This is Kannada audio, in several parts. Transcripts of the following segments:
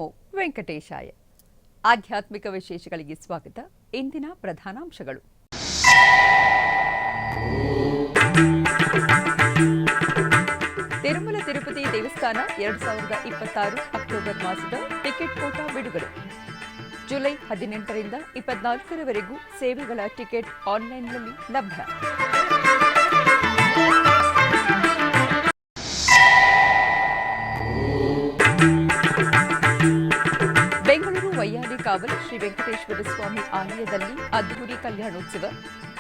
ನಮೋ ವೆಂಕಟೇಶಾಯ. ಆಧ್ಯಾತ್ಮಿಕ ವಿಶೇಷಗಳಿಗೆ ಸ್ವಾಗತ. ಇಂದಿನ ಪ್ರಧಾನಾಂಶಗಳು. ತಿರುಮಲ ತಿರುಪತಿ ದೇವಸ್ಥಾನ 2026 ಅಕ್ಟೋಬರ್ ಮಾಸದ ಟಿಕೆಟ್ ಕೋಟಾ ಬಿಡುಗಡೆ. ಜುಲೈ 18ರಿಂದ 24ರವರೆಗೂ ಸೇವೆಗಳ ಟಿಕೆಟ್ ಆನ್ಲೈನ್ನಲ್ಲಿ ಲಭ್ಯ. ಬೆಂಗಳೂರು ವೈಯಾಲಿ ಕಾವಲ್ ಶ್ರೀ ವೆಂಕಟೇಶ್ವರ ಸ್ವಾಮಿ ಆಲಯದಲ್ಲಿ ಅದ್ದೂರಿ ಕಲ್ಯಾಣೋತ್ಸವ.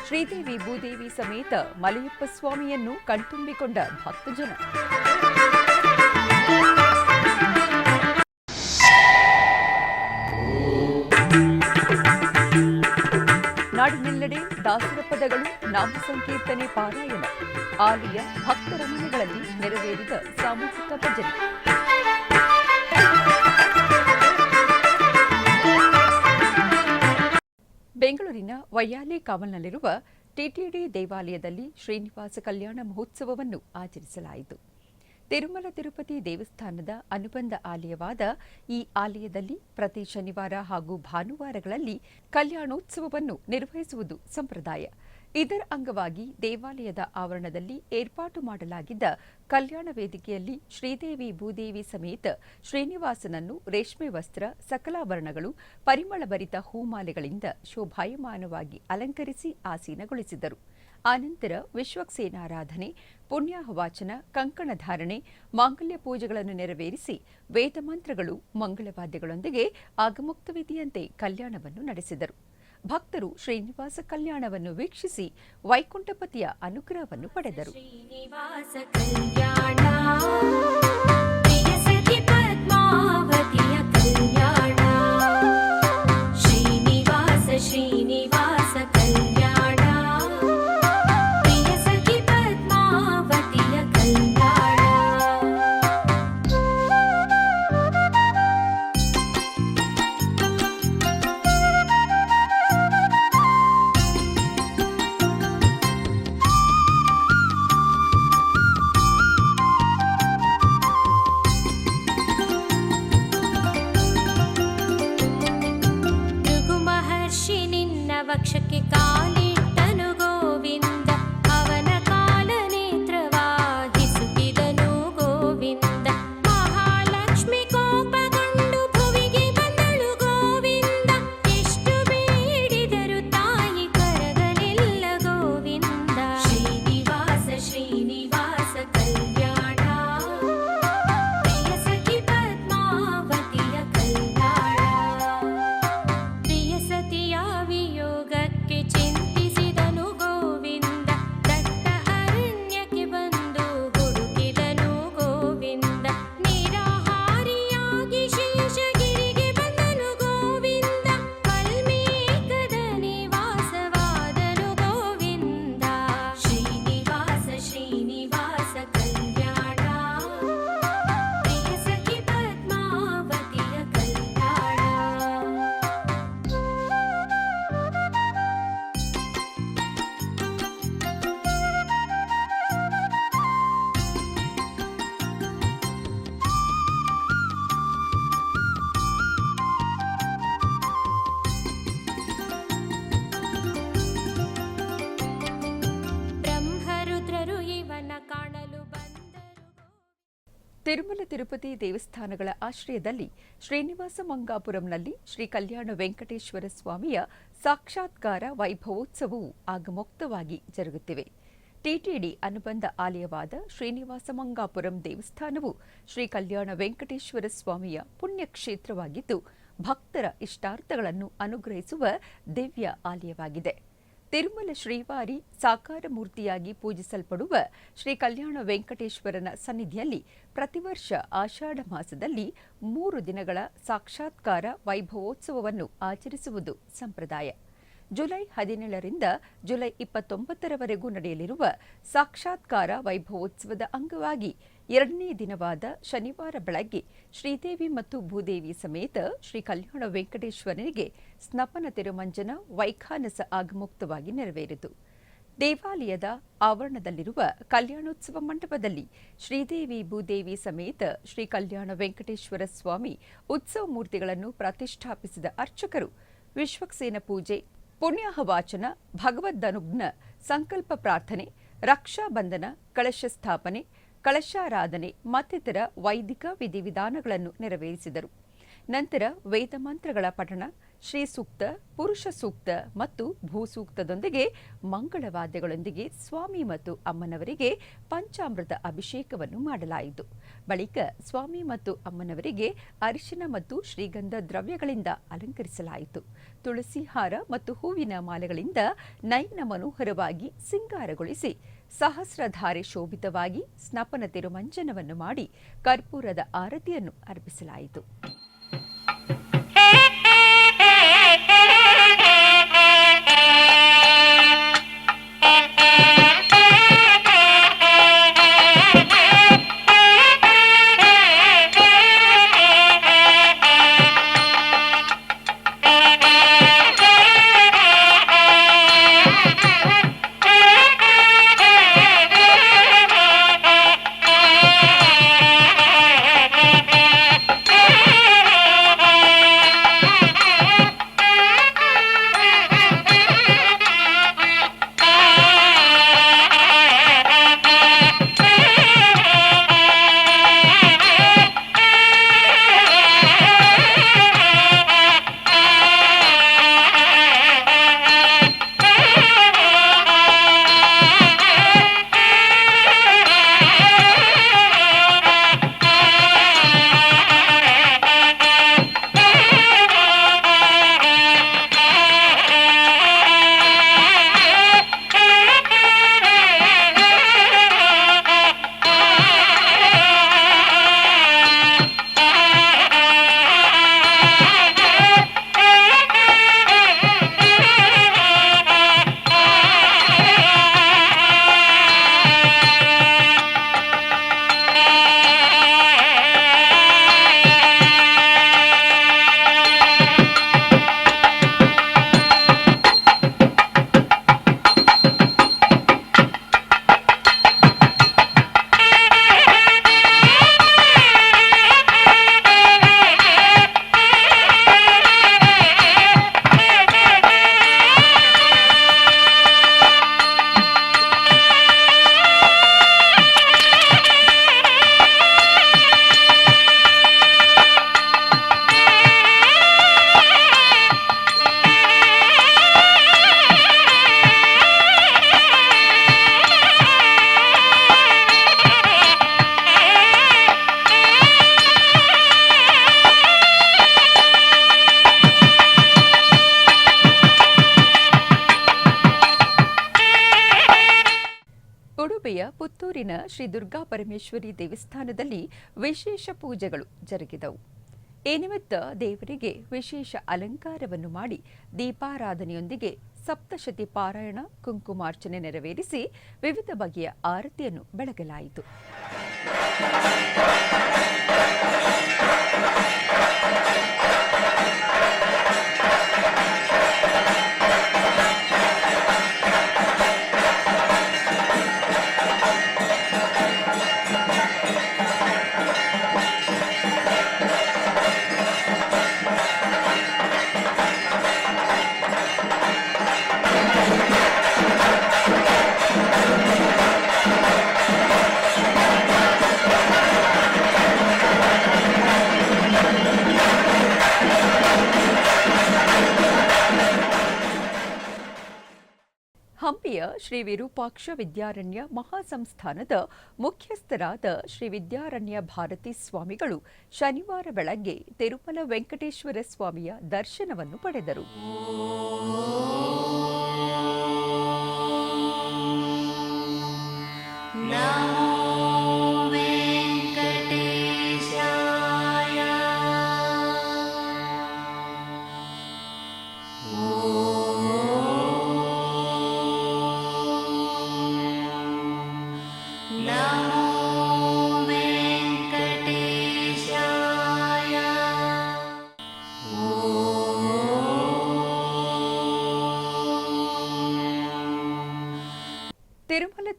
ಶ್ರೀದೇವಿ ಭೂದೇವಿ ಸಮೇತ ಮಲಯಪ್ಪ ಸ್ವಾಮಿಯನ್ನು ಕಣ್ತುಂಬಿಕೊಂಡ ಭಕ್ತಜನ. ನಾಡಿನೆಲ್ಲೆಡೆ ದಾಸರ ಪದಗಳು, ನಾಮ ಸಂಕೀರ್ತನೆ, ಪಾರಾಯಣ. ಆಲಯ ಭಕ್ತರ ಮನೆಗಳಲ್ಲಿ ನೆರವೇರಿದ ಸಾಮೂಹಿಕ ಭಜನೆ. ಬೆಂಗಳೂರಿನ ವೈಯಾಲಿ ಕಾವಲ್ನಲ್ಲಿರುವ ಟಿಟಿಡಿ ದೇವಾಲಯದಲ್ಲಿ ಶ್ರೀನಿವಾಸ ಕಲ್ಯಾಣ ಮಹೋತ್ಸವವನ್ನು ಆಚರಿಸಲಾಯಿತು. ತಿರುಮಲ ತಿರುಪತಿ ದೇವಸ್ಥಾನದ ಅನುಬಂಧ ಆಲಯವಾದ ಈ ಆಲಯದಲ್ಲಿ ಪ್ರತಿ ಶನಿವಾರ ಹಾಗೂ ಭಾನುವಾರಗಳಲ್ಲಿ ಕಲ್ಯಾಣೋತ್ಸವವನ್ನು ನಿರ್ವಹಿಸುವುದು ಸಂಪ್ರದಾಯ. ಇದರ ಅಂಗವಾಗಿ ದೇವಾಲಯದ ಆವರಣದಲ್ಲಿ ಏರ್ಪಾಟು ಮಾಡಲಾಗಿದ್ದ ಕಲ್ಯಾಣ ವೇದಿಕೆಯಲ್ಲಿ ಶ್ರೀದೇವಿ ಭೂದೇವಿ ಸಮೇತ ಶ್ರೀನಿವಾಸನನ್ನು ರೇಷ್ಮೆ ವಸ್ತ್ರ, ಸಕಲಾಭರಣಗಳು, ಪರಿಮಳಭರಿತ ಹೂಮಾಲೆಗಳಿಂದ ಶೋಭಾಯಮಾನವಾಗಿ ಅಲಂಕರಿಸಿ ಆಸೀನಗೊಳಿಸಿದರು. ಆನಂತರ ವಿಶ್ವಕ್ಸೇನಾರಾಧನೆ, ಪುಣ್ಯಾಹವಾಚನ, ಕಂಕಣ ಧಾರಣೆ, ಮಾಂಗಲ್ಯ ಪೂಜೆಗಳನ್ನು ನೆರವೇರಿಸಿ ವೇದಮಂತ್ರಗಳು, ಮಂಗಳವಾದ್ಯಗಳೊಂದಿಗೆ ಆಗಮುಕ್ತ ವಿಧಿಯಂತೆ ಕಲ್ಯಾಣವನ್ನು ನಡೆಸಿದರು. ಭಕ್ತರು ಶ್ರೀನಿವಾಸ ಕಲ್ಯಾಣವನ್ನು ವೀಕ್ಷಿಸಿ ವೈಕುಂಠಪತಿಯ ಅನುಗ್ರಹವನ್ನು ಪಡೆದರು. ವಕ್ಷಕ್ಕೆ ಕಾಲಿಟ್ಟನು ಗೋವಿಂದ, ಅವನ ಕಾಲ ನೇತ್ರವಾಗಿಸುತ್ತಿದನು ಗೋವಿಂದ. ಮಹಾಲಕ್ಷ್ಮಿ ಕೋಪಗೊಂಡು ಭುವಿಗೆ ಬಂದಳು ಗೋವಿಂದ, ಎಷ್ಟು ಬೇಡಿದರು ತಾಯಿ ಕರಗಲಿಲ್ಲ ಗೋವಿಂದ. ಶ್ರೀನಿವಾಸ ಶ್ರೀನಿವಾಸ ಕಲ್ಯಾಣ, ಪ್ರಿಯ ಸಖಿ ಪದ್ಮಾವತಿಯ ಕಲ್ಯಾಣ. ಪ್ರಿಯ ಸತಿಯ ಯೋಗಕ್ಕೆ ಚಿಂತಿಸಿದನು ಗೋವಿಂದ, ದಟ್ಟ ಅರಣ್ಯಕ್ಕೆ ಬಂದು ಹುಡುಕಿದನು ಗೋವಿಂದ. ನಿರಾಹಾರಿಯಾಗಿ ಶೇಷಗಿರಿಗೆ ಬಂದನು ಗೋವಿಂದ, ವಾಲ್ಮೀಕದ ನಿವಾಸವಾದನು ಗೋವಿಂದ. ಶ್ರೀನಿವಾಸ ಶ್ರೀನಿವಾಸ ಕಲ್ಯಾಣ, ಪ್ರಿಯ ಸಖಿ ಪದ್ಮಾವತಿಯ ಕಲ್ಯಾಣ. ಬ್ರಹ್ಮರುದ್ರರು ಇವನ ಕಾಣಲು ಬಂದರು. ತಿರುಮಲ ತಿರುಪತಿ ದೇವಸ್ಥಾನಗಳ ಆಶ್ರಯದಲ್ಲಿ ಶ್ರೀನಿವಾಸ ಮಂಗಾಪುರಂನಲ್ಲಿ ಶ್ರೀ ಕಲ್ಯಾಣ ವೆಂಕಟೇಶ್ವರ ಸ್ವಾಮಿಯ ಸಾಕ್ಷಾತ್ಕಾರ ವೈಭವೋತ್ಸವವು ಆಗಮೋಕ್ತವಾಗಿ ಜರುಗುತ್ತಿವೆ. ಟಿಟಿಡಿ ಅನುಬಂಧ ಆಲಯವಾದ ಶ್ರೀನಿವಾಸ ಮಂಗಾಪುರಂ ದೇವಸ್ಥಾನವು ಶ್ರೀ ಕಲ್ಯಾಣ ವೆಂಕಟೇಶ್ವರ ಸ್ವಾಮಿಯ ಪುಣ್ಯಕ್ಷೇತ್ರವಾಗಿದ್ದು ಭಕ್ತರ ಇಷ್ಟಾರ್ಥಗಳನ್ನು ಅನುಗ್ರಹಿಸುವ ದಿವ್ಯ ಆಲಯವಾಗಿದೆ. ತಿರುಮಲ ಶ್ರೀವಾರಿ ಸಾಕಾರ ಮೂರ್ತಿಯಾಗಿ ಪೂಜಿಸಲ್ಪಡುವ ಶ್ರೀ ಕಲ್ಯಾಣ ವೆಂಕಟೇಶ್ವರನ ಸನ್ನಿಧಿಯಲ್ಲಿ ಪ್ರತಿ ವರ್ಷ ಆಷಾಢ ಮಾಸದಲ್ಲಿ 3 ದಿನಗಳ ಸಾಕ್ಷಾತ್ಕಾರ ವೈಭವೋತ್ಸವವನ್ನು ಆಚರಿಸುವುದು ಸಂಪ್ರದಾಯ. ಜುಲೈ 17ರಿಂದ ಜುಲೈ 29ರವರೆಗೂ ನಡೆಯಲಿರುವ ಸಾಕ್ಷಾತ್ಕಾರ ವೈಭವೋತ್ಸವದ ಅಂಗವಾಗಿ 2ನೇ ದಿನವಾದ ಶನಿವಾರ ಬೆಳಗ್ಗೆ ಶ್ರೀದೇವಿ ಮತ್ತು ಭೂದೇವಿ ಸಮೇತ ಶ್ರೀ ಕಲ್ಯಾಣ ವೆಂಕಟೇಶ್ವರನಿಗೆ ಸ್ನಪನ ತಿರುಮಂಜನ ವೈಖಾನಸ ಆಗಮುಕ್ತವಾಗಿ ನೆರವೇರಿತು. ದೇವಾಲಯದ ಆವರಣದಲ್ಲಿರುವ ಕಲ್ಯಾಣೋತ್ಸವ ಮಂಟಪದಲ್ಲಿ ಶ್ರೀದೇವಿ ಭೂದೇವಿ ಸಮೇತ ಶ್ರೀ ಕಲ್ಯಾಣ ವೆಂಕಟೇಶ್ವರ ಸ್ವಾಮಿ ಉತ್ಸವ ಮೂರ್ತಿಗಳನ್ನು ಪ್ರತಿಷ್ಠಾಪಿಸಿದ ಅರ್ಚಕರು ವಿಶ್ವಕ್ಸೇನ ಪೂಜೆ, ಪುಣ್ಯಾಹ ವಾಚನ, ಭಗವದ್ದನುಜ್ಞ ಸಂಕಲ್ಪ ಪ್ರಾರ್ಥನೆ, ರಕ್ಷಾಬಂಧನ, ಕಳಶ ಸ್ಥಾಪನೆ, ಕಳಶಾರಾಧನೆ ಮತ್ತಿತರ ವೈದಿಕ ವಿಧಿವಿಧಾನಗಳನ್ನು ನೆರವೇರಿಸಿದರು. ನಂತರ ವೇದಮಂತ್ರಗಳ ಪಠಣ, ಶ್ರೀ ಸೂಕ್ತ, ಪುರುಷ ಸೂಕ್ತ ಮತ್ತು ಭೂಸೂಕ್ತದೊಂದಿಗೆ ಮಂಗಳವಾದ್ಯಗಳೊಂದಿಗೆ ಸ್ವಾಮಿ ಮತ್ತು ಅಮ್ಮನವರಿಗೆ ಪಂಚಾಮೃತ ಅಭಿಷೇಕವನ್ನು ಮಾಡಲಾಯಿತು. ಬಳಿಕ ಸ್ವಾಮಿ ಮತ್ತು ಅಮ್ಮನವರಿಗೆ ಅರಿಶಿನ ಮತ್ತು ಶ್ರೀಗಂಧ ದ್ರವ್ಯಗಳಿಂದ ಅಲಂಕರಿಸಲಾಯಿತು. ತುಳಸಿ ಹಾರ ಮತ್ತು ಹೂವಿನ ಮಾಲೆಗಳಿಂದ ನಯನ ಮನೋಹರವಾಗಿ ಸಿಂಗಾರಗೊಳಿಸಿ ಸಹಸ್ರಧಾರೆ ಶೋಭಿತವಾಗಿ ಸ್ನಪನ ತಿರುಮಂಜನವನ್ನು ಮಾಡಿ ಕರ್ಪೂರದ ಆರತಿಯನ್ನು ಅರ್ಪಿಸಲಾಯಿತು. ಉಡುಪಿಯ ಪುತ್ತೂರಿನ ಶ್ರೀ ದುರ್ಗಾ ಪರಮೇಶ್ವರಿ ದೇವಸ್ಥಾನದಲ್ಲಿ ವಿಶೇಷ ಪೂಜೆಗಳು ಜರುಗಿದವು. ಈ ನಿಮಿತ್ತ ದೇವರಿಗೆ ವಿಶೇಷ ಅಲಂಕಾರವನ್ನು ಮಾಡಿ ದೀಪಾರಾಧನೆಯೊಂದಿಗೆ ಸಪ್ತಶತಿ ಪಾರಾಯಣ, ಕುಂಕುಮಾರ್ಚನೆ ನೆರವೇರಿಸಿ ವಿವಿಧ ಬಗೆಯ ಆರತಿಯನ್ನು ಬೆಳಗಲಾಯಿತು. ಹಂಪಿಯ ಶ್ರೀ ವಿರೂಪಾಕ್ಷ ವಿದ್ಯಾರಣ್ಯ ಮಹಾಸಂಸ್ಥಾನದ ಮುಖ್ಯಸ್ಥರಾದ ಶ್ರೀ ವಿದ್ಯಾರಣ್ಯ ಭಾರತಿ ಸ್ವಾಮಿಗಳು ಶನಿವಾರ ಬೆಳಗ್ಗೆ ತಿರುಮಲ ವೆಂಕಟೇಶ್ವರ ಸ್ವಾಮಿಯ ದರ್ಶನವನ್ನು ಪಡೆದರು.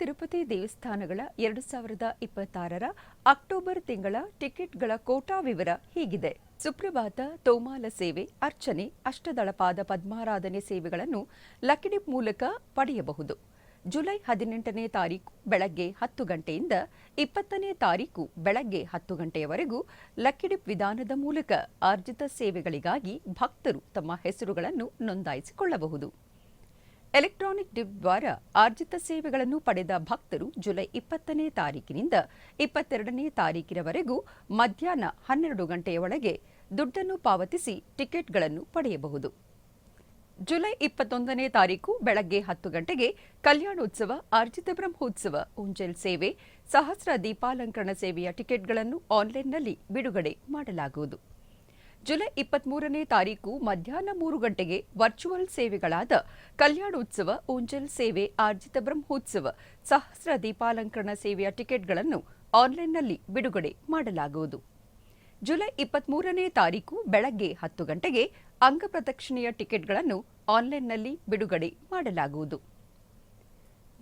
ತಿರುಪತಿ ದೇವಸ್ಥಾನಗಳ 2026ರ ಅಕ್ಟೋಬರ್ ತಿಂಗಳ ಟಿಕೆಟ್ಗಳ ಕೋಟಾ ವಿವರ ಹೀಗಿದೆ. ಸುಪ್ರಭಾತ, ತೋಮಾಲ ಸೇವೆ, ಅರ್ಚನೆ, ಅಷ್ಟದಳಪಾದ ಪದ್ಮಾರಾಧನೆ ಸೇವೆಗಳನ್ನು ಲಕಿಡಿಪ್ ಮೂಲಕ ಪಡೆಯಬಹುದು. ಜುಲೈ 18ನೇ ತಾರೀಕು ಬೆಳಗ್ಗೆ 10 ಗಂಟೆಯಿಂದ 20ನೇ ತಾರೀಕು ಬೆಳಗ್ಗೆ 10 ಗಂಟೆಯವರೆಗೂ ಲಕಿಡಿಪ್ ವಿಧಾನದ ಮೂಲಕ ಆರ್ಜಿತ ಸೇವೆಗಳಿಗಾಗಿ ಭಕ್ತರು ತಮ್ಮ ಹೆಸರುಗಳನ್ನು ನೋಂದಾಯಿಸಿಕೊಳ್ಳಬಹುದು. ಎಲೆಕ್ಟ್ರಾನಿಕ್ ಡಿಪ್ ದ್ವಾರ ಆರ್ಜಿತ ಸೇವೆಗಳನ್ನು ಪಡೆದ ಭಕ್ತರು ಜುಲೈ 20ನೇ ತಾರೀಕಿನಿಂದ 22ನೇ ತಾರೀಕಿನವರೆಗೂ ಮಧ್ಯಾಹ್ನ 12 ಗಂಟೆಯ ಒಳಗೆ ದುಡ್ಡನ್ನು ಪಾವತಿಸಿ ಟಿಕೆಟ್ಗಳನ್ನು ಪಡೆಯಬಹುದು. ಜುಲೈ 21ನೇ ತಾರೀಕು ಬೆಳಗ್ಗೆ 10 ಗಂಟೆಗೆ ಕಲ್ಯಾಣೋತ್ಸವ, ಆರ್ಜಿತ ಬ್ರಹ್ಮೋತ್ಸವ, ಉಂಜಲ್ ಸೇವೆ, ಸಹಸ್ರ ದೀಪಾಲಂಕರಣ ಸೇವೆಯ ಟಿಕೆಟ್ಗಳನ್ನು ಆನ್ಲೈನ್ನಲ್ಲಿ ಬಿಡುಗಡೆ ಮಾಡಲಾಗುವುದು. ಜುಲೈ 23ನೇ ತಾರೀಕು ಮಧ್ಯಾಹ್ನ 3 ಗಂಟೆಗೆ ವರ್ಚುವಲ್ ಸೇವೆಗಳಾದ ಕಲ್ಯಾಣೋತ್ಸವ, ಉಂಜಲ್ ಸೇವೆ, ಆರ್ಜಿತ ಬ್ರಹ್ಮೋತ್ಸವ, ಸಹಸ್ರ ದೀಪಾಲಂಕರಣ ಸೇವೆಯ ಟಿಕೆಟ್ಗಳನ್ನು ಆನ್ಲೈನ್ನಲ್ಲಿ ಬಿಡುಗಡೆ ಮಾಡಲಾಗುವುದು. ಜುಲೈ 23ನೇ ತಾರೀಕು ಬೆಳಗ್ಗೆ 10 ಗಂಟೆಗೆ ಅಂಗಪ್ರದಕ್ಷಿಣೆಯ ಟಿಕೆಟ್ಗಳನ್ನು ಆನ್ಲೈನ್ನಲ್ಲಿ ಬಿಡುಗಡೆ ಮಾಡಲಾಗುವುದು.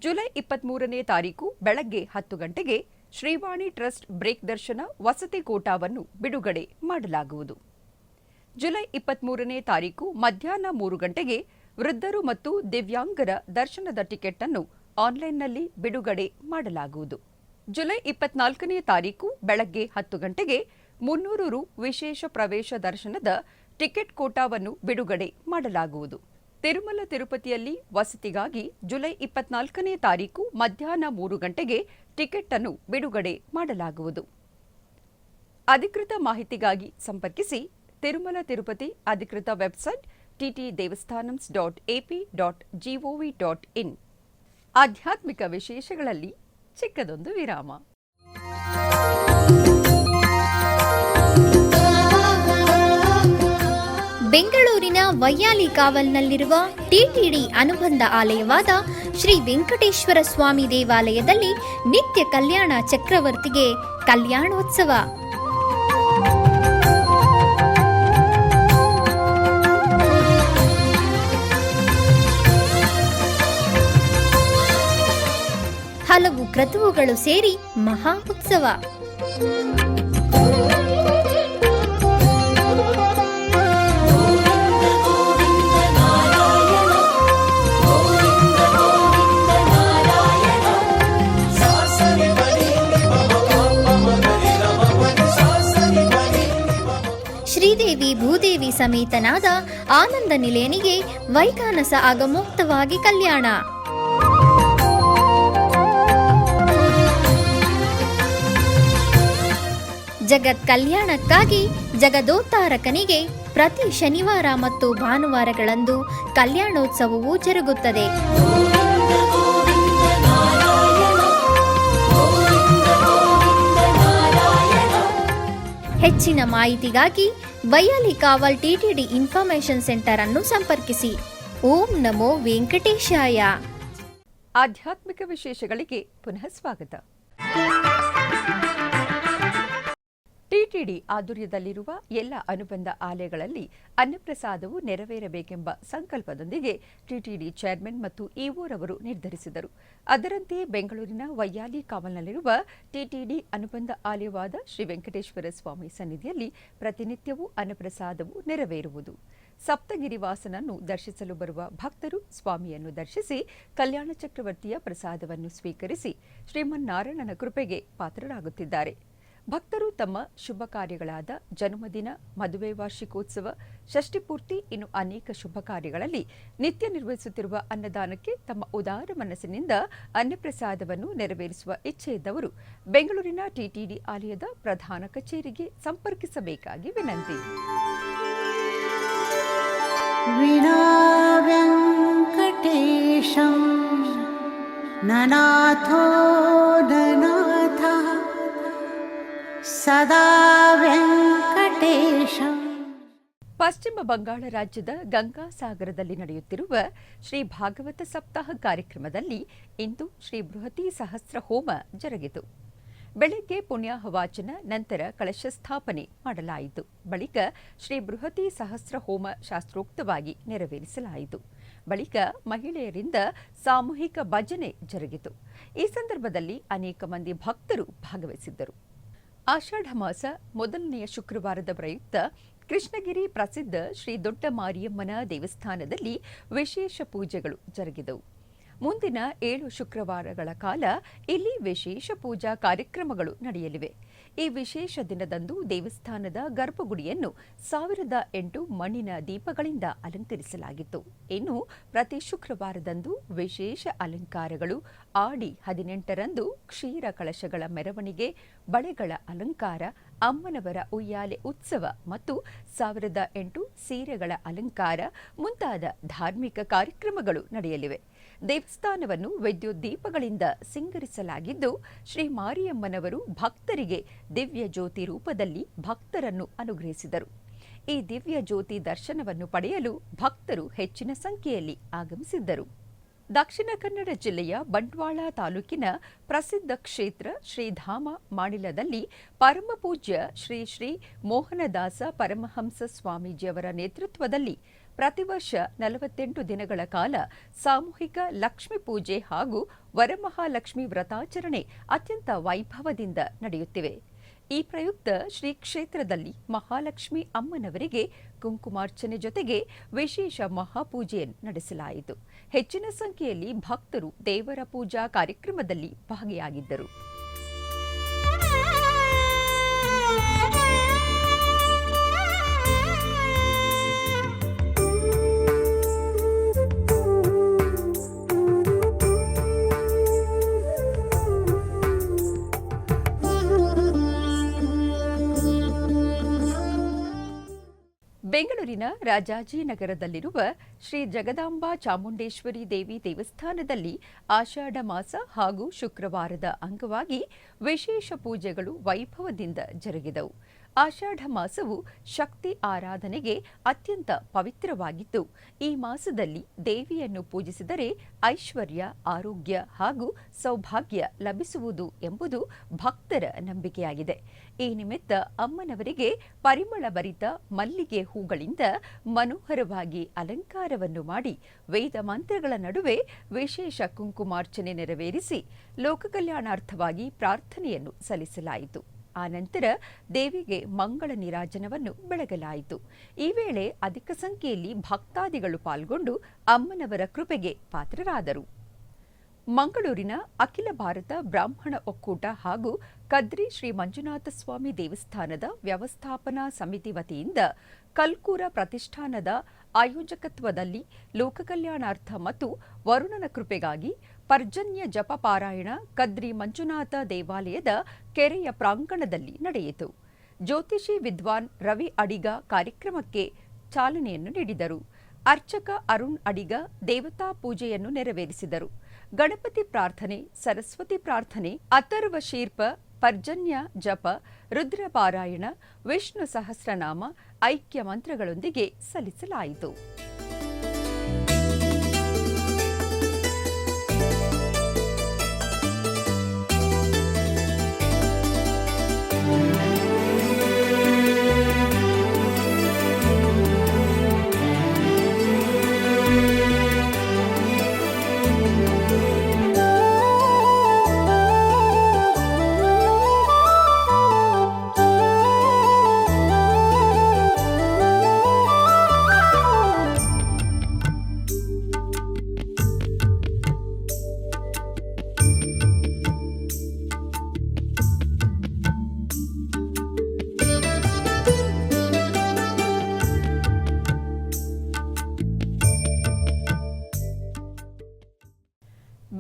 ಜುಲೈ 23ನೇ ತಾರೀಕು ಬೆಳಗ್ಗೆ 10 ಗಂಟೆಗೆ ಶ್ರೀವಾಣಿ ಟ್ರಸ್ಟ್ ಬ್ರೇಕ್ ದರ್ಶನ ವಸತಿ ಕೋಟಾವನ್ನು ಬಿಡುಗಡೆ ಮಾಡಲಾಗುವುದು. ಜುಲೈ 23ನೇ ತಾರೀಕು ಮಧ್ಯಾಹ್ನ 3 ಗಂಟೆಗೆ ವೃದ್ಧರು ಮತ್ತು ದಿವ್ಯಾಂಗರ ದರ್ಶನದ ಟಿಕೆಟ್ ಅನ್ನು ಆನ್ಲೈನ್ನಲ್ಲಿ ಬಿಡುಗಡೆ ಮಾಡಲಾಗುವುದು. ಜುಲೈ 24ನೇ ತಾರೀಕು ಬೆಳಗ್ಗೆ 10 ಗಂಟೆಗೆ 300 ರು ವಿಶೇಷ ಪ್ರವೇಶ ದರ್ಶನದ ಟಿಕೆಟ್ ಕೋಟಾವನ್ನು ಬಿಡುಗಡೆ ಮಾಡಲಾಗುವುದು. ತಿರುಮಲ ತಿರುಪತಿಯಲ್ಲಿ ವಸತಿಗಾಗಿ ಜುಲೈ 24ನೇ ತಾರೀಕು ಮಧ್ಯಾಹ್ನ 3 ಗಂಟೆಗೆ ಟಿಕೆಟ್ ಅನ್ನು ಬಿಡುಗಡೆ ಮಾಡಲಾಗುವುದು. ಅಧಿಕೃತ ಮಾಹಿತಿಗಾಗಿ ಸಂಪರ್ಕಿಸಿ. ತಿರುಮಲ ತಿರುಪತಿ ಅಧಿಕೃತ ವೆಬ್ಸೈಟ್ ttdevastanams.ap.gov.in. ಆಧ್ಯಾತ್ಮಿಕ ವಿಶೇಷಗಳಲ್ಲಿ ಚಿಕ್ಕದೊಂದು ವಿರಾಮ. ಬೆಂಗಳೂರಿನ ವೈಯಾಲಿ ಕಾವಲ್ನಲ್ಲಿರುವ ಟಿಟಿಡಿ ಅನುಬಂಧ ಆಲಯವಾದ ಶ್ರೀ ವೆಂಕಟೇಶ್ವರ ಸ್ವಾಮಿ ದೇವಾಲಯದಲ್ಲಿ ನಿತ್ಯ ಕಲ್ಯಾಣ ಚಕ್ರವರ್ತಿಗೆ ಕಲ್ಯಾಣೋತ್ಸವ. ಹಲವು ಕ್ರತುವುಗಳು ಸೇರಿ ಮಹಾ ಉತ್ಸವ. ಶ್ರೀದೇವಿ ಭೂದೇವಿ ಸಮೇತನಾದ ಆನಂದ ನಿಲಯನಿಗೆ ವೈಖಾನಸ ಆಗಮೋಕ್ತವಾಗಿ ಕಲ್ಯಾಣ. ಜಗತ್ ಕಲ್ಯಾಣಕ್ಕಾಗಿ ಜಗದೋದ್ಧಾರಕನಿಗೆ ಪ್ರತಿ ಶನಿವಾರ ಮತ್ತು ಭಾನುವಾರಗಳಂದು ಕಲ್ಯಾಣೋತ್ಸವವು ಜರುಗುತ್ತದೆ. ಹೆಚ್ಚಿನ ಮಾಹಿತಿಗಾಗಿ ವೈಯಾಲಿ ಕಾವಲ್ ಟಿಟಿಡಿ ಇನ್ಫಾರ್ಮೇಷನ್ ಸೆಂಟರ್ ಅನ್ನು ಸಂಪರ್ಕಿಸಿ. ಓಂ ನಮೋ ವೆಂಕಟೇಶಾಯ. ಆಧ್ಯಾತ್ಮಿಕ ವಿಶೇಷಗಳಿಗೆ ಪುನಃ ಸ್ವಾಗತ. ಟಿಟಿಡಿ ಆಧ್ವರ್ಯದಲ್ಲಿರುವ ಎಲ್ಲ ಅನುಬಂಧ ಆಲಯಗಳಲ್ಲಿ ಅನ್ನಪ್ರಸಾದವು ನೆರವೇರಬೇಕೆಂಬ ಸಂಕಲ್ಪದೊಂದಿಗೆ ಟಿಟಿಡಿ ಚೇರ್ಮನ್ ಮತ್ತು ಇಒರವರು ನಿರ್ಧರಿಸಿದರು. ಅದರಂತೆಯೇ ಬೆಂಗಳೂರಿನ ವೈಯಾಲಿ ಕಾವಲ್ನಲ್ಲಿರುವ ಟಿಟಿಡಿ ಅನುಬಂಧ ಆಲಯವಾದ ಶ್ರೀ ವೆಂಕಟೇಶ್ವರ ಸ್ವಾಮಿ ಸನ್ನಿಧಿಯಲ್ಲಿ ಪ್ರತಿನಿತ್ಯವೂ ಅನ್ನಪ್ರಸಾದವು ನೆರವೇರುವುದು. ಸಪ್ತಗಿರಿವಾಸನನ್ನು ದರ್ಶಿಸಲು ಬರುವ ಭಕ್ತರು ಸ್ವಾಮಿಯನ್ನು ದರ್ಶಿಸಿ ಕಲ್ಯಾಣ ಚಕ್ರವರ್ತಿಯ ಪ್ರಸಾದವನ್ನು ಸ್ವೀಕರಿಸಿ ಶ್ರೀಮನ್ನಾರಾಯಣನ ಕೃಪೆಗೆ ಪಾತ್ರರಾಗುತ್ತಿದ್ದಾರೆ. ಭಕ್ತರು ತಮ್ಮ ಶುಭ ಕಾರ್ಯಗಳಾದ ಜನ್ಮದಿನ, ಮದುವೆ ವಾರ್ಷಿಕೋತ್ಸವ, ಷಷ್ಠಿಪೂರ್ತಿ ಇನ್ನು ಅನೇಕ ಶುಭ ಕಾರ್ಯಗಳಲ್ಲಿ ನಿತ್ಯ ನಿರ್ವಹಿಸುತ್ತಿರುವ ಅನ್ನದಾನಕ್ಕೆ ತಮ್ಮ ಉದಾರ ಮನಸ್ಸಿನಿಂದ ಅನ್ನಪ್ರಸಾದವನ್ನು ನೆರವೇರಿಸುವ ಇಚ್ಛೆಯಿದ್ದವರು ಬೆಂಗಳೂರಿನ ಟಿಟಿಡಿ ಆಲಯದ ಪ್ರಧಾನ ಕಚೇರಿಗೆ ಸಂಪರ್ಕಿಸಬೇಕಾಗಿ ವಿನಂತಿ. ವಿನಾ ವೆಂಕಟೇಶಂ ನನಾಥೋ ನನಾಥ ಸದಾ ವೆಂಕಟೇಶಂ. ಪಶ್ಚಿಮ ಬಂಗಾಳ ರಾಜ್ಯದ ಗಂಗಾಸಾಗರದಲ್ಲಿ ನಡೆಯುತ್ತಿರುವ ಶ್ರೀ ಭಾಗವತ ಸಪ್ತಾಹ ಕಾರ್ಯಕ್ರಮದಲ್ಲಿ ಇಂದು ಶ್ರೀ ಬೃಹತಿ ಸಹಸ್ರ ಹೋಮ ಜರುಗಿತು. ಬೆಳಗ್ಗೆ ಪುಣ್ಯಾಹ ವಾಚನ, ನಂತರ ಕಳಶ ಸ್ಥಾಪನೆ ಮಾಡಲಾಯಿತು. ಬಳಿಕ ಶ್ರೀ ಬೃಹತಿ ಸಹಸ್ರ ಹೋಮ ಶಾಸ್ತ್ರೋಕ್ತವಾಗಿ ನೆರವೇರಿಸಲಾಯಿತು. ಬಳಿಕ ಮಹಿಳೆಯರಿಂದ ಸಾಮೂಹಿಕ ಭಜನೆ ಜರುಗಿತು. ಈ ಸಂದರ್ಭದಲ್ಲಿ ಅನೇಕ ಮಂದಿ ಭಕ್ತರು ಭಾಗವಹಿಸಿದ್ದರು. ಆಷಾಢ ಮಾಸ ಮೊದಲನೆಯ ಶುಕ್ರವಾರದ ಪ್ರಯುಕ್ತ ಕೃಷ್ಣಗಿರಿ ಪ್ರಸಿದ್ಧ ಶ್ರೀ ದೊಡ್ಡ ಮಾರಿಯಮ್ಮನ ದೇವಸ್ಥಾನದಲ್ಲಿ ವಿಶೇಷ ಪೂಜೆಗಳು ಜರುಗಿದವು. ಮುಂದಿನ 7 ಶುಕ್ರವಾರಗಳ ಕಾಲ ಇಲ್ಲಿ ವಿಶೇಷ ಪೂಜಾ ಕಾರ್ಯಕ್ರಮಗಳು ನಡೆಯಲಿವೆ. ಈ ವಿಶೇಷ ದಿನದಂದು ದೇವಸ್ಥಾನದ ಗರ್ಭಗುಡಿಯನ್ನು 1008 ಮಣ್ಣಿನ ದೀಪಗಳಿಂದ ಅಲಂಕರಿಸಲಾಗಿತ್ತು. ಇನ್ನು ಪ್ರತಿ ಶುಕ್ರವಾರದಂದು ವಿಶೇಷ ಅಲಂಕಾರಗಳು, ಆಡಿ 18ರಂದು ಕ್ಷೀರ ಕಳಶಗಳ ಮೆರವಣಿಗೆ, ಬಳೆಗಳ ಅಲಂಕಾರ, ಅಮ್ಮನವರ ಉಯ್ಯಾಲೆ ಉತ್ಸವ ಮತ್ತು 1008 ಸೀರೆಗಳ ಅಲಂಕಾರ ಮುಂತಾದ ಧಾರ್ಮಿಕ ಕಾರ್ಯಕ್ರಮಗಳು ನಡೆಯಲಿವೆ. ದೇವಸ್ಥಾನವನ್ನು ವಿದ್ಯುತ್ ದೀಪಗಳಿಂದ ಸಿಂಗರಿಸಲಾಗಿದ್ದು, ಶ್ರೀ ಮಾರಿಯಮ್ಮನವರು ಭಕ್ತರಿಗೆ ದಿವ್ಯ ಜ್ಯೋತಿ ರೂಪದಲ್ಲಿ ಭಕ್ತರನ್ನು ಅನುಗ್ರಹಿಸಿದರು. ಈ ದಿವ್ಯ ಜ್ಯೋತಿ ದರ್ಶನವನ್ನು ಪಡೆಯಲು ಭಕ್ತರು ಹೆಚ್ಚಿನ ಸಂಖ್ಯೆಯಲ್ಲಿ ಆಗಮಿಸಿದ್ದರು. ದಕ್ಷಿಣ ಕನ್ನಡ ಜಿಲ್ಲೆಯ ಬಂಟ್ವಾಳ ತಾಲೂಕಿನ ಪ್ರಸಿದ್ಧ ಕ್ಷೇತ್ರ ಶ್ರೀಧಾಮ ಮಾಣಿಲದಲ್ಲಿ ಪರಮಪೂಜ್ಯ ಶ್ರೀ ಶ್ರೀ ಮೋಹನದಾಸ ಪರಮಹಂಸ ಸ್ವಾಮೀಜಿಯವರ ನೇತೃತ್ವದಲ್ಲಿ ಪ್ರತಿ ವರ್ಷ 48 ದಿನಗಳ ಕಾಲ ಸಾಮೂಹಿಕ ಲಕ್ಷ್ಮೀ ಪೂಜೆ ಹಾಗೂ ವರಮಹಾಲಕ್ಷ್ಮಿ ವ್ರತಾಚರಣೆ ಅತ್ಯಂತ ವೈಭವದಿಂದ ನಡೆಯುತ್ತಿವೆ. ಈ ಪ್ರಯುಕ್ತ ಶ್ರೀ ಕ್ಷೇತ್ರದಲ್ಲಿ ಮಹಾಲಕ್ಷ್ಮಿ ಅಮ್ಮನವರಿಗೆ ಕುಂಕುಮಾರ್ಚನೆ ಜೊತೆಗೆ ವಿಶೇಷ ಮಹಾಪೂಜೆಯನ್ನು ನಡೆಸಲಾಯಿತು. ಹೆಚ್ಚಿನ ಸಂಖ್ಯೆಯಲ್ಲಿ ಭಕ್ತರು ದೇವರ ಪೂಜಾ ಕಾರ್ಯಕ್ರಮದಲ್ಲಿ ಭಾಗಿಯಾಗಿದ್ದರು. ಬೆಂಗಳೂರಿನ ರಾಜಾಜಿನಗರದಲ್ಲಿರುವ ಶ್ರೀ ಜಗದಾಂಬಾ ಚಾಮುಂಡೇಶ್ವರಿ ದೇವಿ ದೇವಸ್ಥಾನದಲ್ಲಿ ಆಷಾಢ ಮಾಸ ಹಾಗೂ ಶುಕ್ರವಾರದ ಅಂಗವಾಗಿ ವಿಶೇಷ ಪೂಜೆಗಳು ವೈಭವದಿಂದ ಜರುಗಿದವು. ಆಷಾಢ ಮಾಸವು ಶಕ್ತಿ ಆರಾಧನೆಗೆ ಅತ್ಯಂತ ಪವಿತ್ರವಾಗಿದ್ದು, ಈ ಮಾಸದಲ್ಲಿ ದೇವಿಯನ್ನು ಪೂಜಿಸಿದರೆ ಐಶ್ವರ್ಯ, ಆರೋಗ್ಯ ಹಾಗೂ ಸೌಭಾಗ್ಯ ಲಭಿಸುವುದು ಎಂಬುದು ಭಕ್ತರ ನಂಬಿಕೆಯಾಗಿದೆ. ಈ ನಿಮಿತ್ತ ಅಮ್ಮನವರಿಗೆ ಪರಿಮಳ ಭರಿತ ಮಲ್ಲಿಗೆ ಹೂಗಳಿಂದ ಮನೋಹರವಾಗಿ ಅಲಂಕಾರವನ್ನು ಮಾಡಿ ವೇದ ಮಂತ್ರಗಳ ನಡುವೆ ವಿಶೇಷ ಕುಂಕುಮಾರ್ಚನೆ ನೆರವೇರಿಸಿ ಲೋಕ ಕಲ್ಯಾಣಾರ್ಥವಾಗಿ ಪ್ರಾರ್ಥನೆಯನ್ನು ಸಲ್ಲಿಸಲಾಯಿತು. ಆನಂತರ ದೇವಿಗೆ ಮಂಗಳ ನೀರಾಜನವನ್ನು ಬೆಳಗಲಾಯಿತು. ಈ ವೇಳೆ ಅಧಿಕ ಸಂಖ್ಯೆಯಲ್ಲಿ ಭಕ್ತಾದಿಗಳು ಪಾಲ್ಗೊಂಡು ಅಮ್ಮನವರ ಕೃಪೆಗೆ ಪಾತ್ರರಾದರು. ಮಂಗಳೂರಿನ ಅಖಿಲ ಭಾರತ ಬ್ರಾಹ್ಮಣ ಒಕ್ಕೂಟ ಹಾಗೂ ಕದ್ರಿ ಶ್ರೀ ಮಂಜುನಾಥ ಸ್ವಾಮಿ ದೇವಸ್ಥಾನದ ವ್ಯವಸ್ಥಾಪನಾ ಸಮಿತಿ ವತಿಯಿಂದ ಕಲ್ಕೂರ ಪ್ರತಿಷ್ಠಾನದ ಆಯೋಜಕತ್ವದಲ್ಲಿ ಲೋಕ ಕಲ್ಯಾಣಾರ್ಥ ಮತ್ತು ವರುಣನ ಕೃಪೆಗಾಗಿ ಪರ್ಜನ್ಯ ಜಪ ಪಾರಾಯಣ ಕದ್ರಿ ಮಂಜುನಾಥ ದೇವಾಲಯದ ಕೆರೆಯ ಪ್ರಾಂಗಣದಲ್ಲಿ ನಡೆಯಿತು. ಜ್ಯೋತಿಷಿ ವಿದ್ವಾನ್ ರವಿ ಅಡಿಗ ಕಾರ್ಯಕ್ರಮಕ್ಕೆ ಚಾಲನೆಯನ್ನು ನೀಡಿದರು. ಅರ್ಚಕ ಅರುಣ್ ಅಡಿಗ ದೇವತಾ ಪೂಜೆಯನ್ನು ನೆರವೇರಿಸಿದರು. ಗಣಪತಿ ಪ್ರಾರ್ಥನೆ, ಸರಸ್ವತಿ ಪ್ರಾರ್ಥನೆ, ಅಥರ್ವ ಶೀರ್ಪ, ಪರ್ಜನ್ಯ ಜಪ, ರುದ್ರ ಪಾರಾಯಣ, ವಿಷ್ಣು ಸಹಸ್ರನಾಮ, ಐಕ್ಯ ಮಂತ್ರಗಳೊಂದಿಗೆ ಸಲ್ಲಿಸಲಾಯಿತು.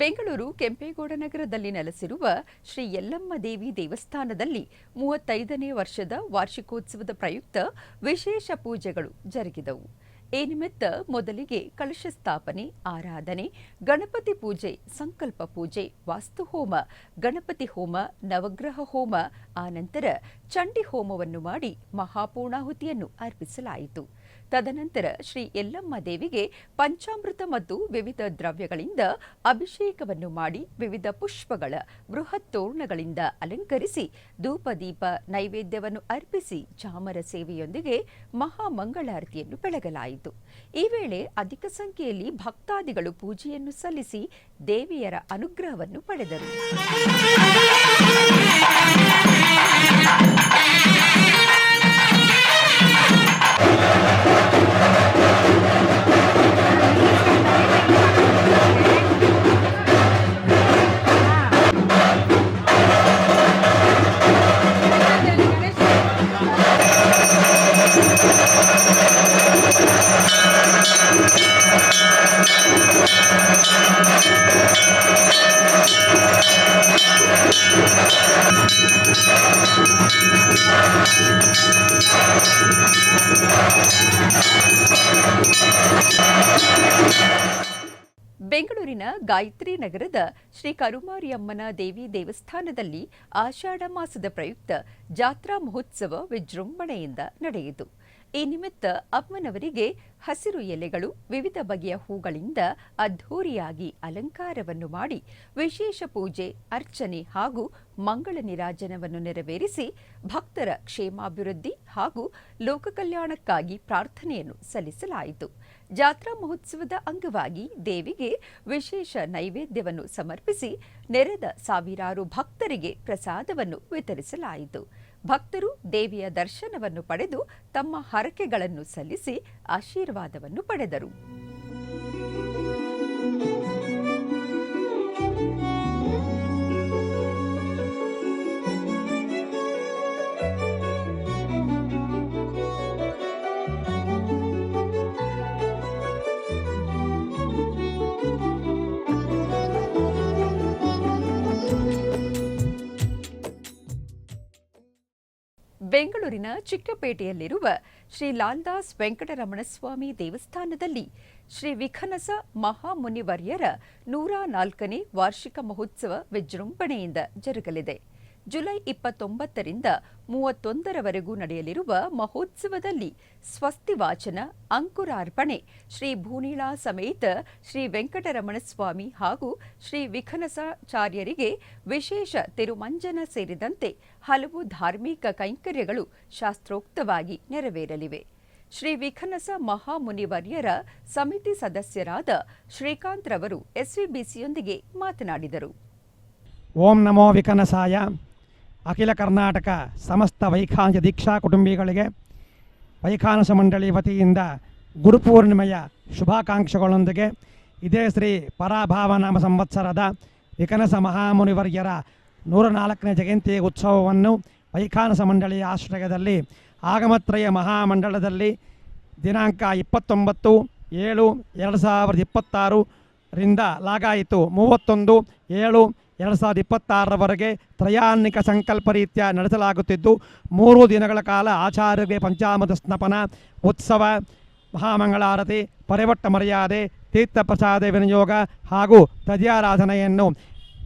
ಬೆಂಗಳೂರು ಕೆಂಪೇಗೌಡ ನಗರದಲ್ಲಿ ನೆಲೆಸಿರುವ ಶ್ರೀ ಯಲ್ಲಮ್ಮ ದೇವಿ ದೇವಸ್ಥಾನದಲ್ಲಿ 35ನೇ ವರ್ಷದ ವಾರ್ಷಿಕೋತ್ಸವದ ಪ್ರಯುಕ್ತ ವಿಶೇಷ ಪೂಜೆಗಳು ಜರುಗಿದವು. ಈ ನಿಮಿತ್ತ ಮೊದಲಿಗೆ ಕಲಶ ಸ್ಥಾಪನೆ, ಆರಾಧನೆ, ಗಣಪತಿ ಪೂಜೆ, ಸಂಕಲ್ಪ ಪೂಜೆ, ವಾಸ್ತುಹೋಮ, ಗಣಪತಿ ಹೋಮ, ನವಗ್ರಹ ಹೋಮ, ಆನಂತರ ಚಂಡಿ ಹೋಮವನ್ನು ಮಾಡಿ ಮಹಾಪೂರ್ಣಾಹುತಿಯನ್ನು ಅರ್ಪಿಸಲಾಯಿತು. ತದನಂತರ ಶ್ರೀ ಯಲ್ಲಮ್ಮ ದೇವಿಗೆ ಪಂಚಾಮೃತ ಮತ್ತು ವಿವಿಧ ದ್ರವ್ಯಗಳಿಂದ ಅಭಿಷೇಕವನ್ನು ಮಾಡಿ ವಿವಿಧ ಪುಷ್ಪಗಳ ಬೃಹತ್ ತೋರಣಗಳಿಂದ ಅಲಂಕರಿಸಿ ಧೂಪದೀಪ ನೈವೇದ್ಯವನ್ನು ಅರ್ಪಿಸಿ ಚಾಮರ ಸೇವೆಯೊಂದಿಗೆ ಮಹಾಮಂಗಳಾರತಿಯನ್ನು ಬೆಳಗಲಾಯಿತು. ನಡೆಯಿತು. ಈ ವೇಳೆ ಅಧಿಕ ಸಂಖ್ಯೆಯಲ್ಲಿ ಭಕ್ತಾದಿಗಳು ಪೂಜೆಯನ್ನು ಸಲ್ಲಿಸಿ ದೇವಿಯರ ಅನುಗ್ರಹವನ್ನು ಪಡೆದರು. ಬೆಂಗಳೂರಿನ ಗಾಯತ್ರಿ ನಗರದ ಶ್ರೀ ಕರುಮಾರಿಯಮ್ಮನ ದೇವಿ ದೇವಸ್ಥಾನದಲ್ಲಿ ಆಷಾಢ ಮಾಸದ ಪ್ರಯುಕ್ತ ಜಾತ್ರಾ ಮಹೋತ್ಸವ ವಿಜೃಂಭಣೆಯಿಂದ ನಡೆಯಿತು. ಈ ನಿಮಿತ್ತ ಅಮ್ಮನವರಿಗೆ ಹಸಿರು ಎಲೆಗಳು, ವಿವಿಧ ಬಗೆಯ ಹೂಗಳಿಂದ ಅದ್ಧೂರಿಯಾಗಿ ಅಲಂಕಾರವನ್ನು ಮಾಡಿ ವಿಶೇಷ ಪೂಜೆ, ಅರ್ಚನೆ ಹಾಗೂ ಮಂಗಳ ನೀರಾಜನವನ್ನು ನೆರವೇರಿಸಿ ಭಕ್ತರ ಕ್ಷೇಮಾಭಿವೃದ್ಧಿ ಹಾಗೂ ಲೋಕ ಕಲ್ಯಾಣಕ್ಕಾಗಿ ಪ್ರಾರ್ಥನೆಯನ್ನು ಸಲ್ಲಿಸಲಾಯಿತು. ಜಾತ್ರಾ ಮಹೋತ್ಸವದ ಅಂಗವಾಗಿ ದೇವಿಗೆ ವಿಶೇಷ ನೈವೇದ್ಯವನ್ನು ಸಮರ್ಪಿಸಿ ನೆರೆದ ಸಾವಿರಾರು ಭಕ್ತರಿಗೆ ಪ್ರಸಾದವನ್ನು ವಿತರಿಸಲಾಯಿತು. ಭಕ್ತರು ದೇವಿಯ ದರ್ಶನವನ್ನು ಪಡೆದು ತಮ್ಮ ಹರಕೆಗಳನ್ನು ಸಲ್ಲಿಸಿ ಆಶೀರ್ವಾದವನ್ನು ಪಡೆದರು. ಬೆಂಗಳೂರಿನ ಚಿಕ್ಕಪೇಟೆಯಲ್ಲಿರುವ ಶ್ರೀ ಲಾಲ್ದಾಸ್ ವೆಂಕಟರಮಣಸ್ವಾಮಿ ದೇವಸ್ಥಾನದಲ್ಲಿ ಶ್ರೀ ವಿಖನಸ ಮಹಾಮುನಿವರ್ಯರ 104ನೇ ವಾರ್ಷಿಕ ಮಹೋತ್ಸವ ವಿಜೃಂಭಣೆಯಿಂದ ಜರುಗಲಿದೆ. ಜುಲೈ 29ರಿಂದ 31ರವರೆಗೂ ನಡೆಯಲಿರುವ ಮಹೋತ್ಸವದಲ್ಲಿ ಸ್ವಸ್ತಿ ವಾಚನ, ಅಂಕುರಾರ್ಪಣೆ, ಶ್ರೀ ಭೂನೀಳಾ ಸಮೇತ ಶ್ರೀ ವೆಂಕಟರಮಣಸ್ವಾಮಿ ಹಾಗೂ ಶ್ರೀ ವಿಖನಸಾಚಾರ್ಯರಿಗೆ ವಿಶೇಷ ತಿರುಮಂಜನ ಸೇರಿದಂತೆ ಹಲವು ಧಾರ್ಮಿಕ ಕೈಂಕರ್ಯಗಳು ಶಾಸ್ತ್ರೋಕ್ತವಾಗಿ ನೆರವೇರಲಿವೆ. ಶ್ರೀ ವಿಖನಸ ಮಹಾಮುನಿವರ್ಯರ ಸಮಿತಿ ಸದಸ್ಯರಾದ ಶ್ರೀಕಾಂತ್ ರವರು ಎಸ್ವಿಬಿಸಿಯೊಂದಿಗೆ ಮಾತನಾಡಿದರು. ಓಂ ನಮೋ ವಿಕನಸಾಯ. ಅಖಿಲ ಕರ್ನಾಟಕ ಸಮಸ್ತ ವೈಖಾನಸ ದೀಕ್ಷಾ ಕುಟುಂಬಿಗಳಿಗೆ ವೈಖಾನಸ ಮಂಡಳಿ ವತಿಯಿಂದ ಗುರುಪೂರ್ಣಿಮೆಯ ಶುಭಾಕಾಂಕ್ಷೆಗಳೊಂದಿಗೆ ಇದೇ ಶ್ರೀ ಪರಾಭಾವನಾಮ ಸಂವತ್ಸರದ ವಿಕನಸ ಮಹಾಮುನಿವರ್ಯರ 104ನೇ ಜಯಂತಿ ಉತ್ಸವವನ್ನು ವೈಖಾನಸ ಮಂಡಳಿಯ ಆಶ್ರಯದಲ್ಲಿ ಆಗಮತ್ರಯ ಮಹಾಮಂಡಲದಲ್ಲಿ ದಿನಾಂಕ 29/7/2026 ರಿಂದ ಲಾಗಾಯಿತು 31/7/2026ರವರೆಗೆ ತ್ರಯಾನ್ನಿಕ ಸಂಕಲ್ಪ ರೀತ್ಯ ನಡೆಸಲಾಗುತ್ತಿದ್ದು 3 ದಿನಗಳ ಕಾಲ ಆಚಾರ್ಯರಿಗೆ ಪಂಚಾಮೃತ ಸ್ನಪನ ಉತ್ಸವ, ಮಹಾಮಂಗಳಾರತಿ, ಪರಿವಟ್ಟ ಮರ್ಯಾದೆ, ತೀರ್ಥ ಪ್ರಸಾದ ವಿನಿಯೋಗ ಹಾಗೂ ತದ್ಯಾರಾಧನೆಯನ್ನು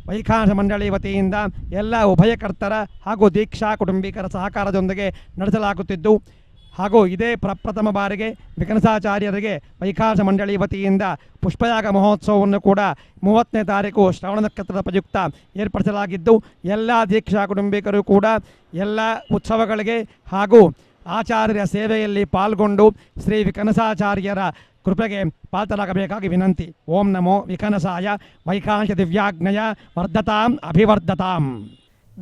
ವೈಖಾನಸ ಮಂಡಳಿ ವತಿಯಿಂದ ಎಲ್ಲ ಉಭಯಕರ್ತರ ಹಾಗೂ ದೀಕ್ಷಾ ಕುಟುಂಬಿಕರ ಸಹಕಾರದೊಂದಿಗೆ ನಡೆಸಲಾಗುತ್ತಿದ್ದು ಹಾಗೂ ಇದೇ ಪ್ರಪ್ರಥಮ ಬಾರಿಗೆ ವಿಕನಸಾಚಾರ್ಯರಿಗೆ ವೈಖಾನಸ ಮಂಡಳಿ ವತಿಯಿಂದ ಪುಷ್ಪಯಾಗ ಮಹೋತ್ಸವವನ್ನು ಕೂಡ 30ನೇ ತಾರೀಕು ಶ್ರವಣ ನಕ್ಷತ್ರದ ಪ್ರಯುಕ್ತ ಏರ್ಪಡಿಸಲಾಗಿದ್ದು ಎಲ್ಲ ದೀಕ್ಷಾ ಕುಟುಂಬಿಕರು ಕೂಡ ಎಲ್ಲ ಉತ್ಸವಗಳಿಗೆ ಹಾಗೂ ಆಚಾರ್ಯರ ಸೇವೆಯಲ್ಲಿ ಪಾಲ್ಗೊಂಡು ಶ್ರೀ ವಿಕನಸಾಚಾರ್ಯರ ಕೃಪೆಗೆ ಪಾತ್ರರಾಗಬೇಕಾಗಿ ವಿನಂತಿ. ಓಂ ನಮೋ ವಿಕನಸಾಯ. ವೈಖಾನಸ ದಿವ್ಯಾಜ್ಞಯ ವರ್ಧತಾಂ ಅಭಿವರ್ಧತಾಂ.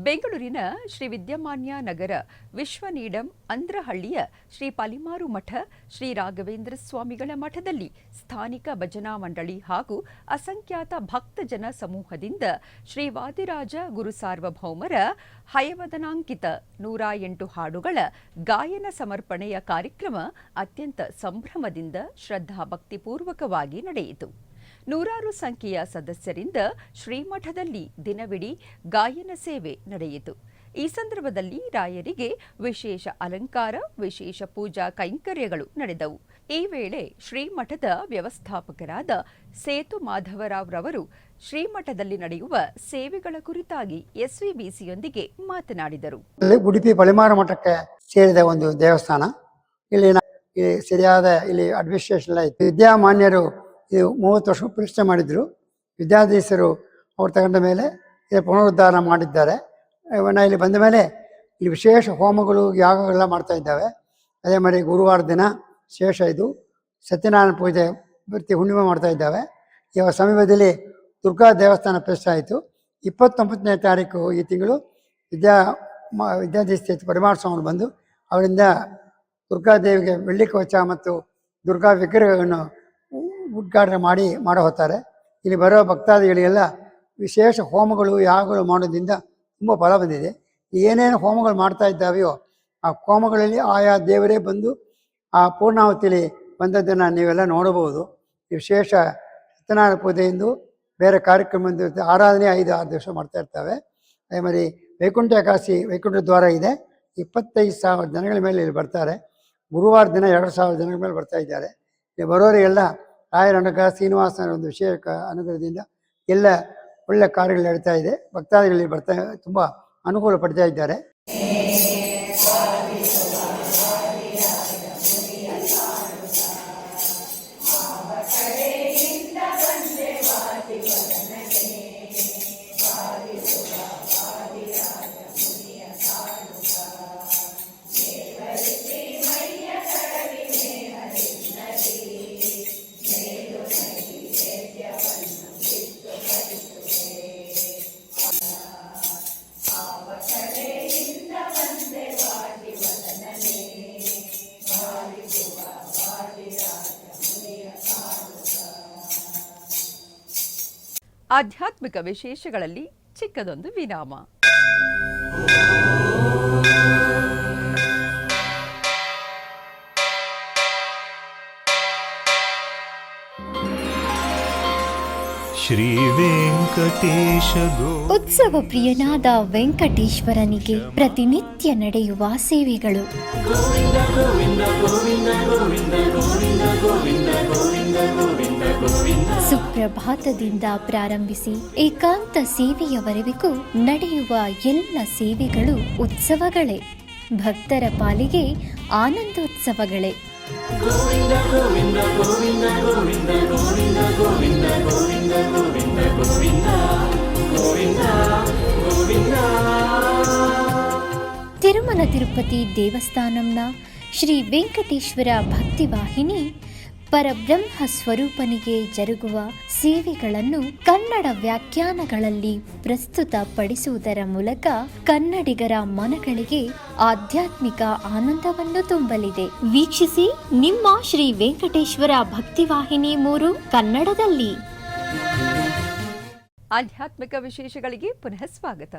ಬೆಂಗಳೂರಿನ ಶ್ರೀ ವಿದ್ಯಮಾನ್ಯ ನಗರ ವಿಶ್ವನೀಡಂ ಅಂದ್ರಹಳ್ಳಿಯ ಶ್ರೀ ಪಲಿಮಾರು ಮಠ ಶ್ರೀ ರಾಘವೇಂದ್ರ ಸ್ವಾಮಿಗಳ ಮಠದಲ್ಲಿ ಸ್ಥಾನಿಕ ಭಜನಾ ಮಂಡಳಿ ಹಾಗೂ ಅಸಂಖ್ಯಾತ ಭಕ್ತಜನ ಸಮೂಹದಿಂದ ಶ್ರೀ ವಾದಿರಾಜ ಗುರು ಸಾರ್ವಭೌಮರ ಹಯವದನಾಂಕಿತ 108 ಹಾಡುಗಳ ಗಾಯನ ಸಮರ್ಪಣೆಯ ಕಾರ್ಯಕ್ರಮ ಅತ್ಯಂತ ಸಂಭ್ರಮದಿಂದ ಶ್ರದ್ಧಾಭಕ್ತಿಪೂರ್ವಕವಾಗಿ ನಡೆಯಿತು. ನೂರಾರು ಸಂಖ್ಯೆಯ ಸದಸ್ಯರಿಂದ ಶ್ರೀಮಠದಲ್ಲಿ ದಿನವಿಡೀ ಗಾಯನ ಸೇವೆ ನಡೆಯಿತು. ಈ ಸಂದರ್ಭದಲ್ಲಿ ರಾಯರಿಗೆ ವಿಶೇಷ ಅಲಂಕಾರ, ವಿಶೇಷ ಪೂಜಾ ಕೈಂಕರ್ಯಗಳು ನಡೆದವು. ಈ ವೇಳೆ ಶ್ರೀಮಠದ ವ್ಯವಸ್ಥಾಪಕರಾದ ಸೇತು ಮಾಧವರಾವ್ ರವರು ಶ್ರೀಮಠದಲ್ಲಿ ನಡೆಯುವ ಸೇವೆಗಳ ಕುರಿತಾಗಿ ಎಸ್ವಿಬಿಸಿಯೊಂದಿಗೆ ಮಾತನಾಡಿದರು. ಉಡುಪಿ ಪಲಿಮಾರು ಮಠಕ್ಕೆ ಸೇರಿದ ಒಂದು ದೇವಸ್ಥಾನ. ಇಲ್ಲಿ ಸರಿಯಾದ ಇಲ್ಲಿ ಅಡ್ಮಿನಿಸ್ಟ್ರೇಷನ್ ಇತ್ತು. ವಿದ್ಯಾಮಾನ್ಯರು ಇದು 30 ವರ್ಷ ಪ್ರತಿಷ್ಠೆ ಮಾಡಿದ್ರು. ವಿದ್ಯಾಧೀಶರು ಅವ್ರು ತಗೊಂಡ ಮೇಲೆ ಇದು ಪುನರುದ್ಧಾರ ಮಾಡಿದ್ದಾರೆ. ಇಲ್ಲಿ ಬಂದ ಮೇಲೆ ಇಲ್ಲಿ ವಿಶೇಷ ಹೋಮಗಳು, ಯಾಗಗಳೆಲ್ಲ ಮಾಡ್ತಾ ಇದ್ದಾವೆ. ಅದೇ ಮಾಡಿ ಗುರುವಾರ ದಿನ ಶೇಷ ಇದು ಸತ್ಯನಾರಾಯಣ ಪೂಜೆ ಪ್ರತಿ ಹುಣ್ಣಿಮೆ ಮಾಡ್ತಾ ಇದ್ದಾವೆ. ಇವಾಗ ಸಮೀಪದಲ್ಲಿ ದುರ್ಗಾ ದೇವಸ್ಥಾನ ಫೆಸ್ಟ್ ಆಯಿತು. 29ನೇ ತಾರೀಕು ಈ ತಿಂಗಳು ವಿದ್ಯಾಧೀಶ ಪರಿಮಾಣ ಬಂದು ಅವರಿಂದ ದುರ್ಗಾದೇವಿಗೆ ಬೆಳ್ಳಿ ಕವಚ ಮತ್ತು ದುರ್ಗಾ ವಿಗ್ರಹವನ್ನು ಉದ್ಘಾಟನೆ ಮಾಡೋ ಹೋಗ್ತಾರೆ. ಇಲ್ಲಿ ಬರೋ ಭಕ್ತಾದಿಗಳಿಗೆಲ್ಲ ವಿಶೇಷ ಹೋಮಗಳು ಯಾಗಗಳು ಮಾಡೋದ್ರಿಂದ ತುಂಬ ಫಲ ಬಂದಿದೆ. ಏನೇನು ಹೋಮಗಳು ಮಾಡ್ತಾ ಇದ್ದಾವೆಯೋ ಆ ಹೋಮಗಳಲ್ಲಿ ಆಯಾ ದೇವರೇ ಬಂದು ಆ ಪೂರ್ಣಾಹುತಿಲಿ ಬಂದದ್ದನ್ನು ನೀವೆಲ್ಲ ನೋಡಬಹುದು. ವಿಶೇಷ ಸತ್ಯನಾರಾಯಣ ಪೂಜೆಯಿಂದ ಬೇರೆ ಕಾರ್ಯಕ್ರಮದ ಆರಾಧನೆ 5-6 ದಿವಸ ಮಾಡ್ತಾ ಇರ್ತವೆ. ಅದೇ மாதிரி ವೈಕುಂಠ ಏಕಾದಶಿ ವೈಕುಂಠ ದ್ವಾರ ಇದೆ. 25,000 ಜನಗಳ ಮೇಲೆ ಇಲ್ಲಿ ಬರ್ತಾರೆ. ಗುರುವಾರ ದಿನ 2,000 ಜನಗಳ ಮೇಲೆ ಬರ್ತಾ ಇದ್ದಾರೆ. ಇಲ್ಲಿ ಬರೋರಿಗೆಲ್ಲ ರಾಯರ ಅನುಗ್ರಹ, ಶ್ರೀನಿವಾಸನ ಒಂದು ವಿಶೇಷ ಅನುಗ್ರಹದಿಂದ ಎಲ್ಲ ಒಳ್ಳೆ ಕಾರ್ಯಗಳು ನಡೀತಾ ಇದೆ. ಭಕ್ತಾದಿಗಳಲ್ಲಿ ತುಂಬ ಅನುಕೂಲ ಪಡ್ತಾ ಇದ್ದಾರೆ. ಆಧ್ಯಾತ್ಮಿಕ ವಿಶೇಷಗಳಲ್ಲಿ ಚಿಕ್ಕದೊಂದು ವಿರಾಮ. ಶ್ರೀ ವೆಂಕಟೇಶ ಉತ್ಸವ ಪ್ರಿಯನಾದ ವೆಂಕಟೇಶ್ವರನಿಗೆ ಪ್ರತಿನಿತ್ಯ ನಡೆಯುವ ಸೇವೆಗಳು. ಸುಪ್ರಭಾತದಿಂದ ಪ್ರಾರಂಭಿಸಿ ಏಕಾಂತ ಸೇವೆಯವರೆಗೂ ನಡೆಯುವ ಎಲ್ಲ ಸೇವೆಗಳು ಉತ್ಸವಗಳೇ. ಭಕ್ತರ ಪಾಲಿಗೆ ಆನಂದೋತ್ಸವಗಳೇ. ತಿರುಮಲ ತಿರುಪತಿ ದೇವಸ್ಥಾನಂನ ಶ್ರೀ ವೆಂಕಟೇಶ್ವರ ಭಕ್ತಿವಾಹಿನಿ ಪರಬ್ರಹ್ಮ ಸ್ವರೂಪನಿಗೆ ಜರುಗುವ ಸೇವೆಗಳನ್ನು ಕನ್ನಡ ವ್ಯಾಖ್ಯಾನಗಳಲ್ಲಿ ಪ್ರಸ್ತುತಪಡಿಸುವುದರ ಮೂಲಕ ಕನ್ನಡಿಗರ ಮನಗಳಿಗೆ ಆಧ್ಯಾತ್ಮಿಕ ಆನಂದವನ್ನು ತುಂಬಲಿದೆ. ವೀಕ್ಷಿಸಿ ನಿಮ್ಮ ಶ್ರೀ ವೆಂಕಟೇಶ್ವರ ಭಕ್ತಿವಾಹಿನಿ 3 ಕನ್ನಡದಲ್ಲಿ. ಆಧ್ಯಾತ್ಮಿಕ ವಿಶೇಷಗಳಿಗೆ ಪುನಃ ಸ್ವಾಗತ.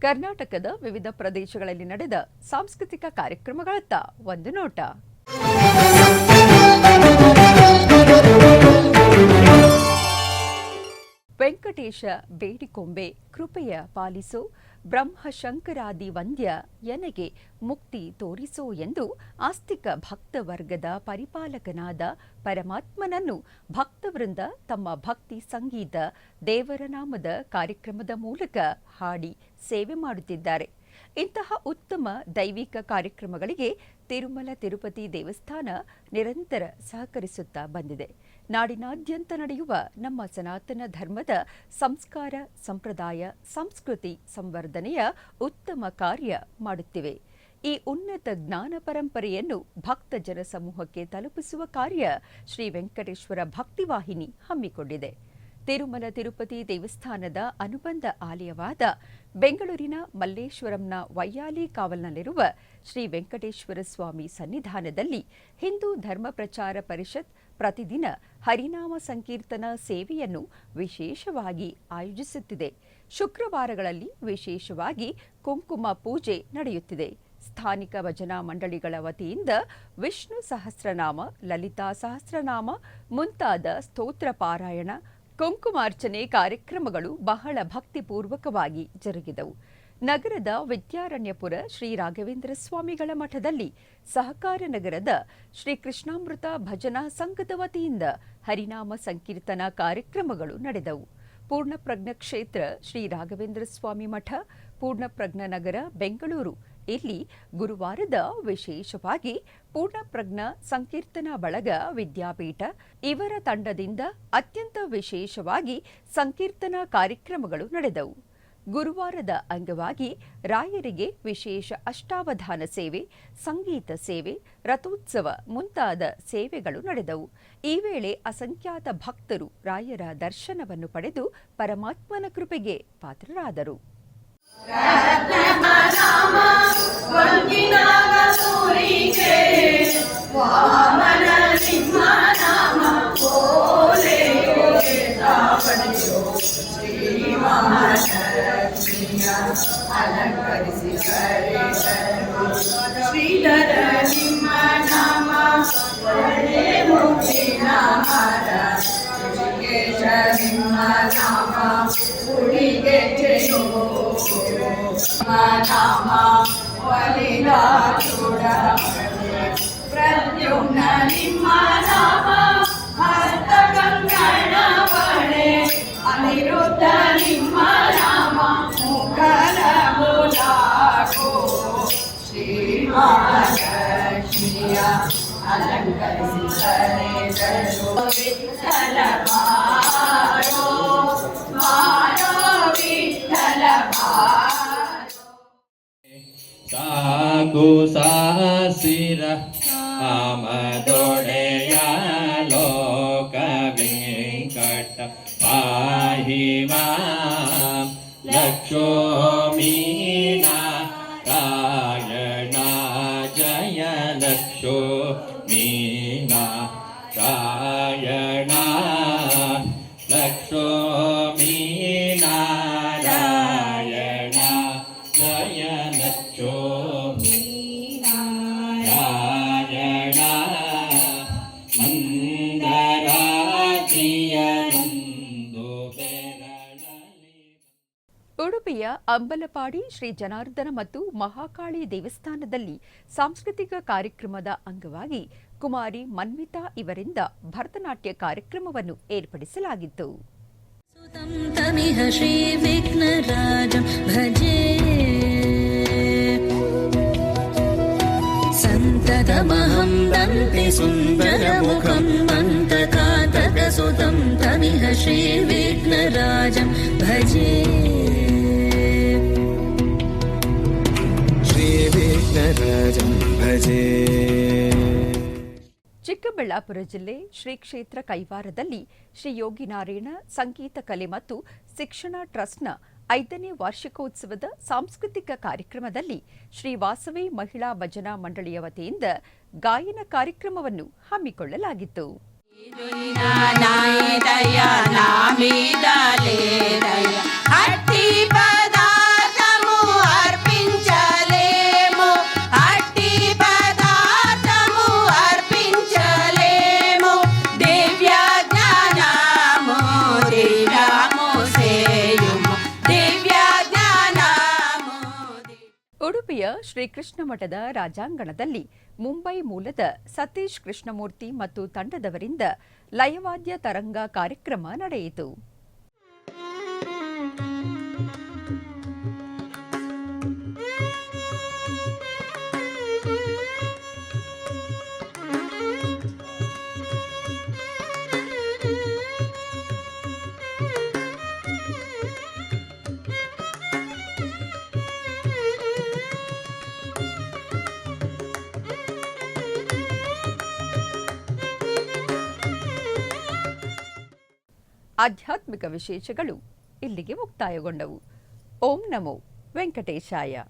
ಕರ್ನಾಟಕದ ವಿವಿಧ ಪ್ರದೇಶಗಳಲ್ಲಿ ನಡೆದ ಸಾಂಸ್ಕೃತಿಕ ಕಾರ್ಯಕ್ರಮಗಳತ್ತ ಒಂದು ನೋಟ. ವೆಂಕಟೇಶ ಬೇಡಿಕೊಂಬೆ ಕೃಪೆಯ ಪಾಲಿಸೋ, ಬ್ರಹ್ಮಶಂಕರಾದಿ ವಂದ್ಯ ಎನಗೆ ಮುಕ್ತಿ ತೋರಿಸೋ ಎಂದು ಆಸ್ತಿಕ ಭಕ್ತವರ್ಗದ ಪರಿಪಾಲಕನಾದ ಪರಮಾತ್ಮನನ್ನು ಭಕ್ತವೃಂದ ತಮ್ಮ ಭಕ್ತಿ ಸಂಗೀತ ದೇವರ ನಾಮದ ಕಾರ್ಯಕ್ರಮದ ಮೂಲಕ ಹಾಡಿ ಸೇವೆ ಮಾಡುತ್ತಿದ್ದಾರೆ. ಇಂತಹ ಉತ್ತಮ ದೈವಿಕ ಕಾರ್ಯಕ್ರಮಗಳಿಗೆ ತಿರುಮಲ ತಿರುಪತಿ ದೇವಸ್ಥಾನ ನಿರಂತರ ಸಹಕರಿಸುತ್ತಾ ಬಂದಿದೆ. ನಾಡಿನಾದ್ಯಂತ ನಡೆಯುವ ನಮ್ಮ ಸನಾತನ ಧರ್ಮದ ಸಂಸ್ಕಾರ, ಸಂಪ್ರದಾಯ, ಸಂಸ್ಕೃತಿ ಸಂವರ್ಧನೆಯ ಉತ್ತಮ ಕಾರ್ಯ ಮಾಡುತ್ತಿವೆ. ಈ ಉನ್ನತ ಜ್ಞಾನ ಪರಂಪರೆಯನ್ನು ಭಕ್ತ ಜನ ಸಮೂಹಕ್ಕೆ ತಲುಪಿಸುವ ಕಾರ್ಯ ಶ್ರೀ ವೆಂಕಟೇಶ್ವರ ಭಕ್ತಿವಾಹಿನಿ ಹಮ್ಮಿಕೊಂಡಿದೆ. ತಿರುಮಲ ತಿರುಪತಿ ದೇವಸ್ಥಾನದ ಅನುಬಂಧ ಆಲಯವಾದ ಬೆಂಗಳೂರಿನ ಮಲ್ಲೇಶ್ವರಂನ ವೈಯಾಲಿ ಕಾವಲ್ನಲ್ಲಿರುವ ಶ್ರೀ ವೆಂಕಟೇಶ್ವರ ಸ್ವಾಮಿ ಸನ್ನಿಧಾನದಲ್ಲಿ ಹಿಂದೂ ಧರ್ಮ ಪ್ರಚಾರ ಪರಿಷತ್ ಪ್ರತಿದಿನ ಹರಿನಾಮ ಸಂಕೀರ್ತನ ಸೇವೆಯನ್ನು ವಿಶೇಷವಾಗಿ ಆಯೋಜಿಸುತ್ತಿದೆ. ಶುಕ್ರವಾರಗಳಲ್ಲಿ ವಿಶೇಷವಾಗಿ ಕುಂಕುಮ ಪೂಜೆ ನಡೆಯುತ್ತಿದೆ. ಸ್ಥಾನಿಕ ಭಜನಾ ಮಂಡಳಿಗಳ ವತಿಯಿಂದ ವಿಷ್ಣು ಸಹಸ್ರನಾಮ, ಲಲಿತಾ ಸಹಸ್ರನಾಮ ಮುಂತಾದ ಸ್ತೋತ್ರ ಪಾರಾಯಣ, ಕುಂಕುಮಾರ್ಚನೆ ಕಾರ್ಯಕ್ರಮಗಳು ಬಹಳ ಭಕ್ತಿಪೂರ್ವಕವಾಗಿ ಜರುಗಿದವು. ನಗರದ ವಿದ್ಯಾರಣ್ಯಪುರ ಶ್ರೀ ರಾಘವೇಂದ್ರ ಸ್ವಾಮಿಗಳ ಮಠದಲ್ಲಿ ಸಹಕಾರ ನಗರದ ಶ್ರೀ ಕೃಷ್ಣಾಮೃತ ಭಜನಾ ಸಂಘದ ವತಿಯಿಂದ ಹರಿನಾಮ ಸಂಕೀರ್ತನಾ ಕಾರ್ಯಕ್ರಮಗಳು ನಡೆದವು. ಪೂರ್ಣಪ್ರಜ್ಞ ಕ್ಷೇತ್ರ ಶ್ರೀ ರಾಘವೇಂದ್ರ ಸ್ವಾಮಿ ಮಠ, ಪೂರ್ಣಪ್ರಜ್ಞ ನಗರ ಬೆಂಗಳೂರು ಇಲ್ಲಿ ಗುರುವಾರದ ವಿಶೇಷವಾಗಿ ಪೂರ್ಣಪ್ರಜ್ಞ ಸಂಕೀರ್ತನಾ ಬಳಗ ವಿದ್ಯಾಪೀಠ ಇವರ ತಂಡದಿಂದ ಅತ್ಯಂತ ವಿಶೇಷವಾಗಿ ಸಂಕೀರ್ತನಾ ಕಾರ್ಯಕ್ರಮಗಳು ನಡೆದವು. ಗುರುವಾರದ ಅಂಗವಾಗಿ ರಾಯರಿಗೆ ವಿಶೇಷ ಅಷ್ಟಾವಧಾನ ಸೇವೆ, ಸಂಗೀತ ಸೇವೆ, ರಥೋತ್ಸವ ಮುಂತಾದ ಸೇವೆಗಳು ನಡೆದವು. ಈ ವೇಳೆ ಅಸಂಖ್ಯಾತ ಭಕ್ತರು ರಾಯರ ದರ್ಶನವನ್ನು ಪಡೆದು ಪರಮಾತ್ಮನ ಕೃಪೆಗೆ ಪಾತ್ರರಾದರು. ಸಾಕು ಸಾಸಿರ ಆಮದೊಡೆಯ ಲೋಕ ವೆಂಕಟ ಪಾಹಿ ಮಾಂ ಲಕ್ಷ್ಮೀ ನಾರಾಯಣ ಜಯ ಲಕ್ಷ್ಮೀ ನಾರಾಯಣ ಲಕ್ಷ್ಮೀ ನಾರಾಯಣ ಜಯ ಲಕ್ಷ್ಮೀ ನಾರಾಯಣ ಮಂದರಾಜಿಯನೊಂದು ಬೆರಳಲಿ. ಉಡುಪಿಯ ಅಂಬಲಪಾಡಿ ಶ್ರೀ ಜನಾರ್ದನ ಮತ್ತು ಮಹಾಕಾಳಿ ದೇವಸ್ಥಾನದಲ್ಲಿ ಸಾಂಸ್ಕೃತಿಕ ಕಾರ್ಯಕ್ರಮದ ಅಂಗವಾಗಿ ಕುಮಾರಿ ಮನ್ವಿತಾ ಇವರಿಂದ ಭರತನಾಟ್ಯ ಕಾರ್ಯಕ್ರಮವನ್ನು ಏರ್ಪಡಿಸಲಾಗಿತ್ತು. ತಮಿಹ ಶ್ರೀ ವಿಘ್ನರಾಜಂ ಭಜೆ ಸಂತತಮಹಂ ದಂತೆ ಸುಂದರಮುಖಂ ಮಂತಕಾತಕಸುತಂ ತಮಿಹ ಶ್ರೀ ವಿಘ್ನರಾಜಂ ಭಜೆ ಶ್ರೀ ವಿಘ್ನರಾಜಂ ಭಜೆ. ಚಿಕ್ಕಬಳ್ಳಾಪುರ ಜಿಲ್ಲೆ ಶ್ರೀ ಕ್ಷೇತ್ರ ಕೈವಾರದಲ್ಲಿ ಶ್ರೀ ಯೋಗಿನಾರಾಯಣ ಸಂಗೀತ ಕಲೆ ಮತ್ತು ಶಿಕ್ಷಣ ಟ್ರಸ್ಟ್ನ 5ನೇ ವಾರ್ಷಿಕೋತ್ಸವದ ಸಾಂಸ್ಕೃತಿಕ ಕಾರ್ಯಕ್ರಮದಲ್ಲಿ ಶ್ರೀ ವಾಸವಿ ಮಹಿಳಾ ಭಜನಾ ಮಂಡಳಿಯ ವತಿಯಿಂದ ಗಾಯನ ಕಾರ್ಯಕ್ರಮವನ್ನು ಹಮ್ಮಿಕೊಳ್ಳಲಾಗಿತ್ತು. ಉಡುಪಿಯ ಶ್ರೀಕೃಷ್ಣ ಮಠದ ರಾಜಾಂಗಣದಲ್ಲಿ ಮುಂಬೈ ಮೂಲದ ಸತೀಶ್ ಕೃಷ್ಣಮೂರ್ತಿ ಮತ್ತು ತಂಡದವರಿಂದ ಲಯವಾದ್ಯ ತರಂಗ ಕಾರ್ಯಕ್ರಮ ನಡೆಯಿತು. ಆಧ್ಯಾತ್ಮಿಕ ವಿಶೇಷಗಳು ಇಲ್ಲಿಗೆ ಮುಕ್ತಾಯಗೊಂಡವು. ಓಂ ನಮೋ ವೆಂಕಟೇಶಾಯ.